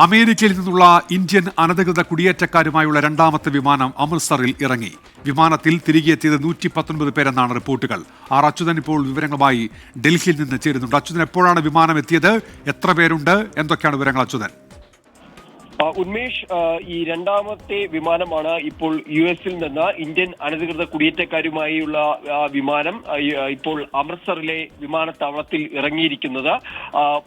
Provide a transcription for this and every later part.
അമേരിക്കയിൽ നിന്നുള്ള ഇന്ത്യൻ അനധികൃത കുടിയേറ്റക്കാരുമായുള്ള രണ്ടാമത്തെ വിമാനം അമൃത്സറിൽ ഇറങ്ങി. വിമാനത്തിൽ തിരികെ എത്തിയത് 119 പേരെന്നാണ് റിപ്പോർട്ടുകൾ. ആർ അച്യുതൻ ഇപ്പോൾ വിവരങ്ങളുമായി ഡൽഹിയിൽ നിന്ന് ചേരുന്നുണ്ട്. അച്യുതൻ, എപ്പോഴാണ് വിമാനം എത്തിയത്? എത്ര പേരുണ്ട്? എന്തൊക്കെയാണ് വിവരങ്ങൾ അച്യുതൻ? ഉന്മേഷ്, ഈ രണ്ടാമത്തെ വിമാനമാണ് ഇപ്പോൾ US-ൽ നിന്ന് ഇന്ത്യൻ അനധികൃത കുടിയേറ്റക്കാരുമായുള്ള വിമാനം ഇപ്പോൾ അമൃത്സറിലെ വിമാനത്താവളത്തിൽ ഇറങ്ങിയിരിക്കുന്നത്.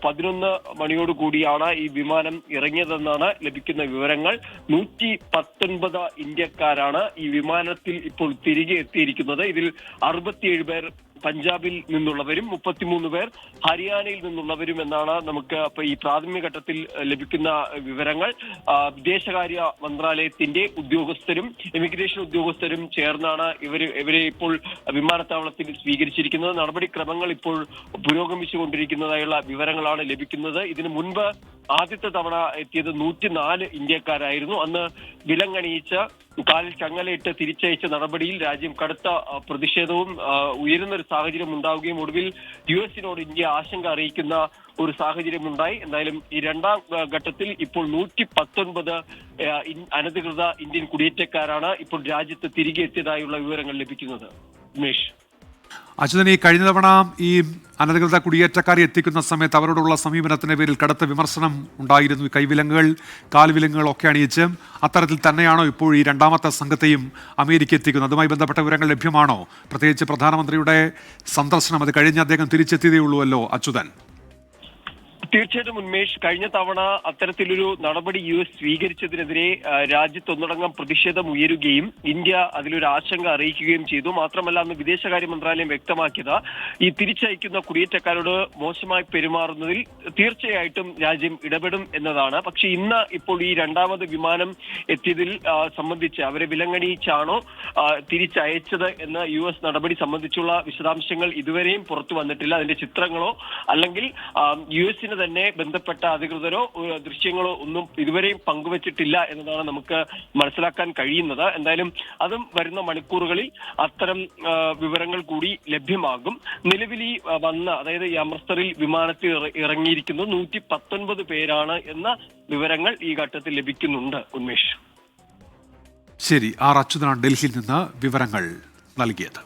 11 മണിയോടുകൂടിയാണ് ഈ വിമാനം ഇറങ്ങിയതെന്നാണ് ലഭിക്കുന്ന വിവരങ്ങൾ. 119 ഇന്ത്യക്കാരാണ് ഈ വിമാനത്തിൽ ഇപ്പോൾ തിരികെ എത്തിയിരിക്കുന്നത്. ഇതിൽ 67 പേർ പഞ്ചാബിൽ നിന്നുള്ളവരും 33 പേർ ഹരിയാനയിൽ നിന്നുള്ളവരും എന്നാണ് നമുക്ക് ഈ പ്രാഥമിക ഘട്ടത്തിൽ ലഭിക്കുന്ന വിവരങ്ങൾ. വിദേശകാര്യ മന്ത്രാലയത്തിന്റെ ഉദ്യോഗസ്ഥരും ഇമിഗ്രേഷൻ ഉദ്യോഗസ്ഥരും ചേർന്നാണ് ഇവരെ ഇപ്പോൾ വിമാനത്താവളത്തിൽ സ്വീകരിച്ചിരിക്കുന്നത്. നടപടിക്രമങ്ങൾ ഇപ്പോൾ പുരോഗമിച്ചുകൊണ്ടിരിക്കുന്നതായുള്ള വിവരങ്ങളാണ് ലഭിക്കുന്നത്. ഇതിനു മുൻപ് ആദ്യത്തെ തവണ എത്തിയത് 104 ഇന്ത്യക്കാരായിരുന്നു. അന്ന് വിലങ്ങണിയിച്ച് കാലിൽ ചങ്ങലയിട്ട് തിരിച്ചയച്ച നടപടിയിൽ രാജ്യം കടുത്ത പ്രതിഷേധവും ഉയരുന്നൊരു സാഹചര്യം ഉണ്ടാവുകയും ഒടുവിൽ US-നോട് ഇന്ത്യ ആശങ്ക അറിയിക്കുന്ന ഒരു സാഹചര്യം ഉണ്ടായി. എന്തായാലും ഈ രണ്ടാം ഘട്ടത്തിൽ ഇപ്പോൾ 119 അനധികൃത ഇന്ത്യൻ കുടിയേറ്റക്കാരാണ് ഇപ്പോൾ രാജ്യത്ത് തിരികെ എത്തിയതായുള്ള വിവരങ്ങൾ ലഭിക്കുന്നത്. ഉമേഷ്, അച്യുതൻ, ഈ കഴിഞ്ഞ തവണ ഈ അനധികൃത കുടിയേറ്റക്കാരെ എത്തിക്കുന്ന സമയത്ത് അവരോടുള്ള സമീപനത്തിന്റെ പേരിൽ കടുത്ത വിമർശനം ഉണ്ടായിരുന്നു. കൈവിലങ്ങുകൾ, കാൽവിലങ്ങുകൾ ഒക്കെ അണിയിച്ച് അത്തരത്തിൽ തന്നെയാണോ ഇപ്പോൾ ഈ രണ്ടാമത്തെ സംഘത്തെയും അമേരിക്ക എത്തിക്കുന്നത്? അതുമായി ബന്ധപ്പെട്ട വിവരങ്ങൾ ലഭ്യമാണോ? പ്രത്യേകിച്ച് പ്രധാനമന്ത്രിയുടെ സന്ദർശനം അത് കഴിഞ്ഞ് അദ്ദേഹം തിരിച്ചെത്തിയതേ ഉള്ളൂവല്ലോ അച്യുതൻ. തീർച്ചയായിട്ടും ഉന്മേഷ്, കഴിഞ്ഞ തവണ അത്തരത്തിലൊരു നടപടി US സ്വീകരിച്ചതിനെതിരെ രാജ്യത്തൊന്നടങ്കം പ്രതിഷേധം ഉയരുകയും ഇന്ത്യ അതിലൊരു ആശങ്ക അറിയിക്കുകയും ചെയ്തു. മാത്രമല്ല, അന്ന് വിദേശകാര്യ മന്ത്രാലയം വ്യക്തമാക്കിയത് ഈ തിരിച്ചയക്കുന്ന കുടിയേറ്റക്കാരോട് മോശമായി പെരുമാറുന്നതിൽ തീർച്ചയായിട്ടും രാജ്യം ഇടപെടും എന്നതാണ്. പക്ഷെ ഇന്ന് ഇപ്പോൾ ഈ രണ്ടാമത് വിമാനം എത്തിയതിൽ സംബന്ധിച്ച് അവരെ വിലങ്ങണിയിച്ചാണോ തിരിച്ചയച്ചത് എന്ന US നടപടി സംബന്ധിച്ചുള്ള വിശദാംശങ്ങൾ ഇതുവരെയും പുറത്തു വന്നിട്ടില്ല. അതിന്റെ ചിത്രങ്ങളോ അല്ലെങ്കിൽ US-ന് തന്നെ ബന്ധപ്പെട്ട അധികൃതരോ ദൃശ്യങ്ങളോ ഒന്നും ഇതുവരെയും പങ്കുവച്ചിട്ടില്ല എന്നതാണ് നമുക്ക് മനസ്സിലാക്കാൻ കഴിയുന്നത്. എന്തായാലും അതും വരുന്ന മണിക്കൂറുകളിൽ അത്തരം വിവരങ്ങൾ കൂടി ലഭ്യമാകും. നിലവിൽ ഈ അതായത് ഈ അമൃത്സറിൽ വിമാനത്തിൽ ഇറങ്ങിയിരിക്കുന്നത് 119 പേരാണ് എന്ന വിവരങ്ങൾ ഈ ഘട്ടത്തിൽ ലഭിക്കുന്നുണ്ട്. ഉന്മേഷ്, ശരി. ആർ അച്യുതനാണ് ഡൽഹിയിൽ നിന്ന് വിവരങ്ങൾ നൽകിയത്.